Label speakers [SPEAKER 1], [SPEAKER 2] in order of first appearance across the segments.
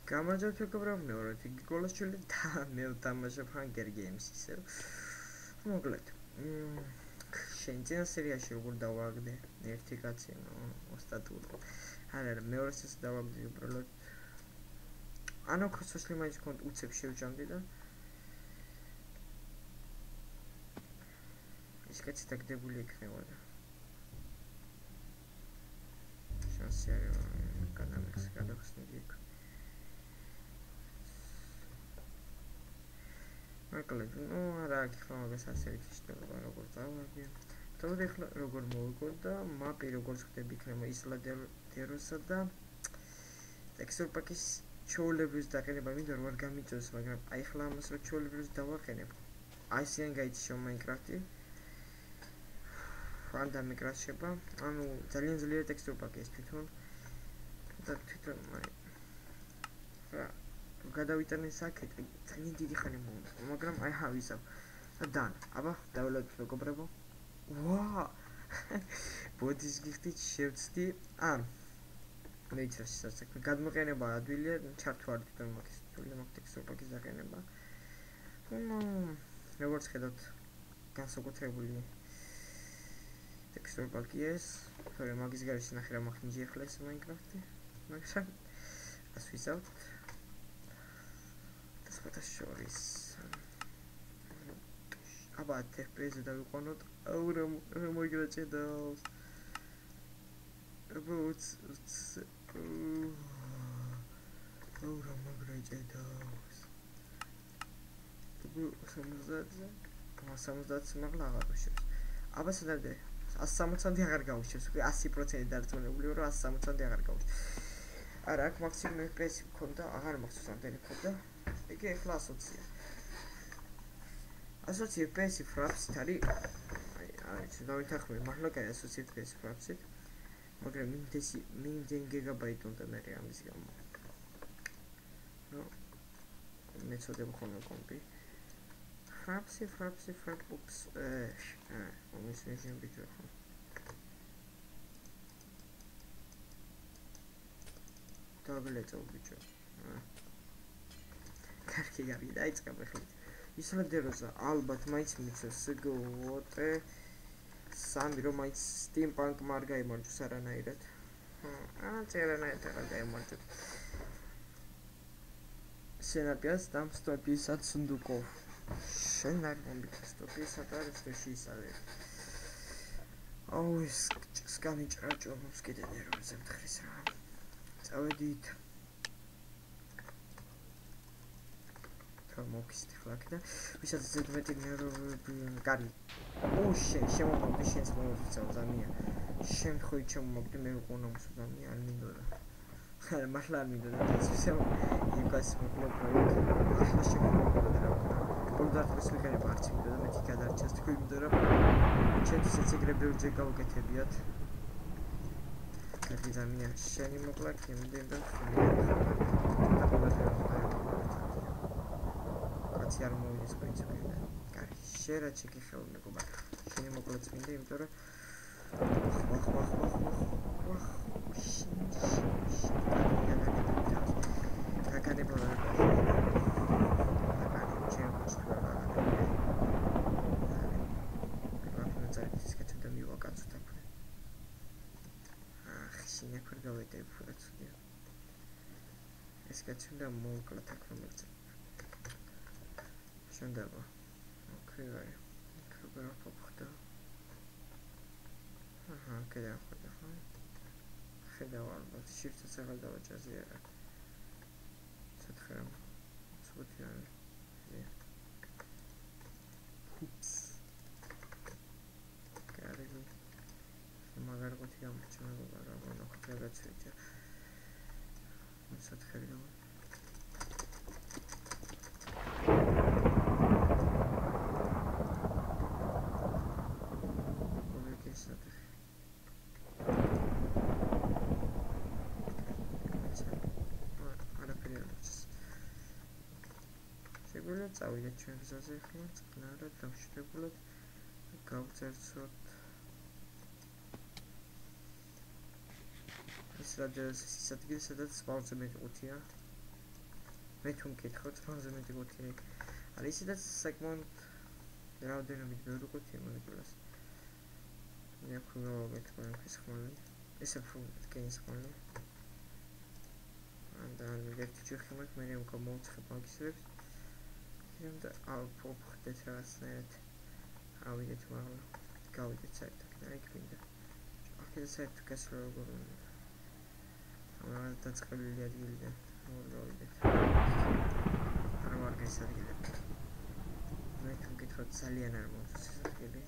[SPEAKER 1] გამარჯობთ მეგობრებო, მეორედ იგი გოლაშული და მე ვთამაშობ Hunger Games ისევ. მოკლედ, შენ წინა სერიაში როგორ დავაგდე ერთი კაცი, ოსტატური. არა, მეორე სერიაში დავაგდე უბრალოდ. ანუ ქოსლი მაინც კონტ უცებ შევჭამდი და ის კაცი დაგდებული იქნებოდა. შანსი არის გადახსნილი იქ. მოკლედ, რა ახლა მაგას ასე ვიქიშდება როგორ დავაგე. თორე ახლა როგორ მოვიგო და მაპი როგორ ხდები იქნება ისლადეროსა და ტექსტურ პაკის ჩოულების დაყენება მინდა რომ არ გამიწოს, მაგრამ აი ახლა ამას რო ჩოულებს დავაყენებ. აი ისენ გაიჩშო Minecraft-ი. ფანდა მიკრაშება, ანუ ძალიან ძლიერი ტექსტურ პაკი ეს თვითონ. და თვითონ რა გადავიტანე საკეთ, ძალიან დიდი ხანი მომდა, მაგრამ აი ავისა. და აბა, დაველოდოთ მეგობრებო. ვა! ბოდის გიხდით შევცდი. მეც სასაქმე გადმოყენება ადვილია, ჩართვა არ თვითონ მაგის თული მაგ ტექსტურ პაკის დაყენება. როგორც ხედავთ, განსაკუთრებული ტექსტურ პაკი ეს, თორე მაგის გარეშე ნახე რა მაგნიჟი ახლა ეს Minecraft-ი. მაგრამ ას ვისავთ. და შორის აბა FPS-ზე დავიყვანოთ. აუ რა მოიგრაჭედავს. აბა აუ რა მოიგრაჭედავს. აბა 70-ზე მაგლა აღარ ვიშევს. აბა სადამდე 160-მდე აღარ გავიშევს, უკვე 100% დარწმუნებული ვარ, რომ 160-მდე აღარ გავიშევს. არა, აქ მაქსიმუმ FPS-ი მქონდა, აღარ მახსოვს ამდენი მქონდა. იგი ახლა 120-ია. 120 FPS-ი ფრაპსით არის. აი, დავითანხმები, მართლა კაი 120 FPS-ი ფრაპსით. მაგრამ მინდენ გიგაბაიტი უნდა მე ამის გამო. ნუ მეწოდება ხოლმე კომპი. ფრაპსი, უპს. მომის რეჟიმ ბიჭო. დაბლეწო ბიჭო. კარგი დაიწყებ ახლა. ისლადეროსა ალბათ მაინც მიცეს გოოტე. სამი რომ მაინც Steampunk არ გაიმარჯვოს არანაირად. წერანაირად არ გაიმარჯვოს. სენაპიას დამსტოპისად სუნდუკოვ. შენ არ მომბიტსტოპისად არის შეისალე. აუ ეს სკანი ჭრაჭობს კიდე ნერვებზე მთხრის რა. წავედით. მოგისთ ხლა და ვისაც ზედმეტი ნერვები კარგი. შემომოდი შენს მომწევ ზამია. შემთხვევით შემომოდი მე ვიყო ნამსუდამი არ მინდოდა. არა მართლა არ მინდოდა ეს ისე იკას მოკლედ ახლა შემომოდი რა. პოლდარტის მეკანება არც მინდოდა მე თი გადარჩას თქვი მინდოდა რომ ჩემთვის ეცეგრები უჯე გავუკეთებიათ. კარგი ზამია შენი მოკლა იმდენ და არ მოვიდეს პრინციპიდან. კარგი, შერა ჩეკი ხელ მეგობრებო. შენი მოკვლაც მინდა, იმიტომ რომ ეს კაცი უნდა მოვკლათ აქ რომელზე შენდება. ოკეი, კრუგერ ფოფხდა. კიდე ახლა ხო? ხედავ ალბათ shift-ს აღარ დავაჭაზე არა. სათხე სულ არის. უპს. კარგი. მაგარ ყუთი გამჩნდა რა მოხდა გაცეჭა. სათხე რა. წავიდეთ ჩვენ გზაზე ახლა, წყნარად დამშვიდობულად გავწერცოთ. ეს რადიოს ის ადგილი, სადაც სპაუნზე მეტყუთია. მე თუ მკითხავთ 11 ყუთი არის ისედაც საკმაოდ რაოდენობით ბევრი ყუთია მოლეკულას მე ახლა თქვენთვის ხმალი ესე ფუნქციის ხმალი და ერთი ჯერ ხმალით მე მოვუცხებ მაგისტრებს და ავფხდეთ რაღაცნაირად ავიდეთ მაგრამ გავიდეთ საერთოდ და იქ მინდა აქედან საერთოდ გასვლა როგორ უნდა მაგრამ დაწყებილი ადგილიდან მოვიდეთ არა მარგის ადგილიდან მე თუ მკითხავთ ძალიან არ მომწონს ეს ადგილი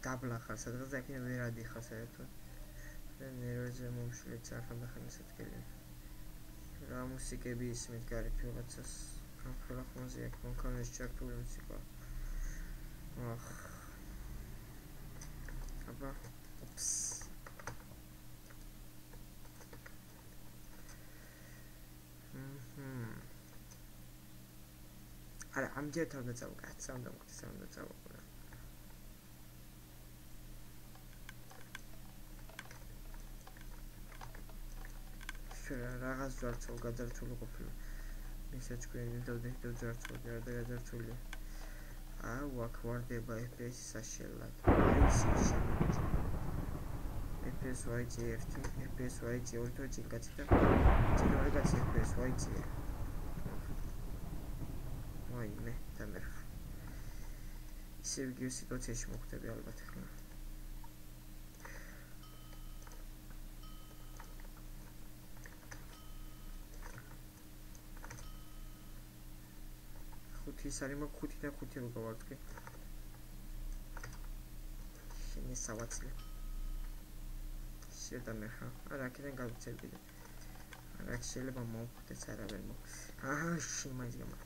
[SPEAKER 1] დაბლა ხარ სადღაც და აქედან ვერ ადიხარ საერთოდ და ნერვებზე მომშლით ახალ ეს ადგილი რა მუსიკები ისმით გარეთ რაღაცას ახლა ხმაზე აქ მომქონეს ჩართული მუსიკა ახ აბა ოპს არა ამჯერად უნდა წავკაც უნდა წავკაც რაღაც ჯვარცულ გაძარცული ყოფილა ისე თქვენი დოდექდო ჯვარცული არ დაძარცული აუ აქ ვარდება FPS საშელად ის FPS YG 1 FPS YG 2 თოჯი კაცი და ძინავი კაცი FPS YG ვაიმე დამერხ ისე ვიგივ სიტუაციაში მოხვდები ალბათ ახლა ის არის მაგ 5 და 5 რო გავარდკი შენი სავაცლი შედამე ხა არა აქედან გავიცედი არა შეიძლება მოვხდეს არავინ მო აჰა შემაიძ გამა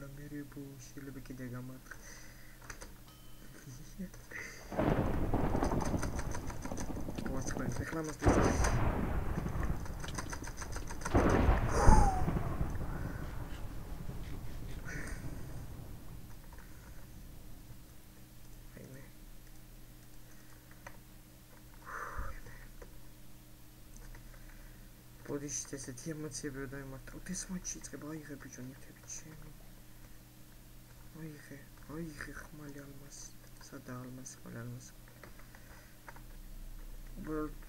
[SPEAKER 1] ლამერიბო შეიძლება კიდე გამარტყ ვასწრებ რეკლამას ბოდიში ესეთი ემოციები და იმართო ეს მაჩი იწყება აიღე ბიჭო ნივთები ჩემი აიღე ხმალი ალმას სადა ალმას ხმალი ალმას უბრალოდ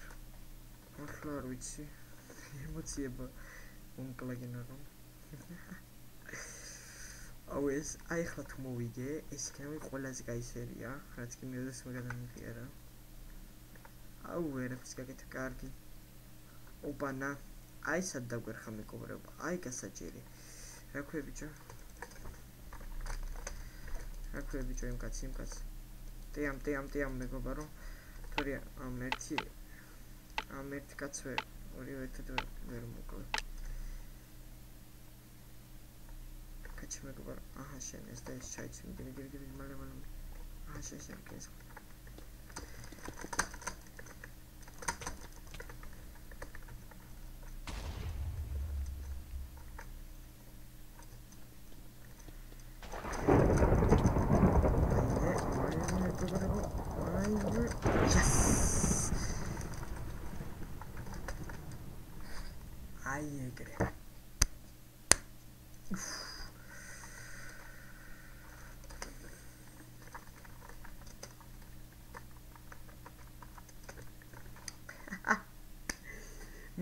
[SPEAKER 1] ახლა არ ვიცი ემოციება მომკლაგენა რომ აუ ეს აიხლა თუ მოვიგე ეს იქნება ყველაზე კაი სერია რაც კი მიოდეს მეგანამიღიერა აუ ვერაფერს გაკეთე კარგი ოპანა აი სად დაგვერხა მეგობრებო აი გასაჭირი რა ქვია ბიჭო იმ კაცი ტეამ მეგობარო თორე ამ ერთი კაც ორივე ერთად ვერ მოკლე კაცი მეგობარო აჰა შენ ეს და ეს ჩაიცი მიდი მალე აჰა შენ კეს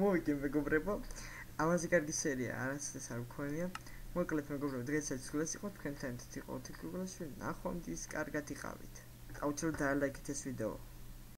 [SPEAKER 1] მოვიგე მეგობრებო ამაზე კარგი სერია არც ეს არ მქონია მოკლედ მეგობრებო დღესაც გულს იყო თქვენთან ერთად იყო თიკულში ნახვამდის კარგად იყავით აუცილებლად დაალაიქეთ ეს ვიდეო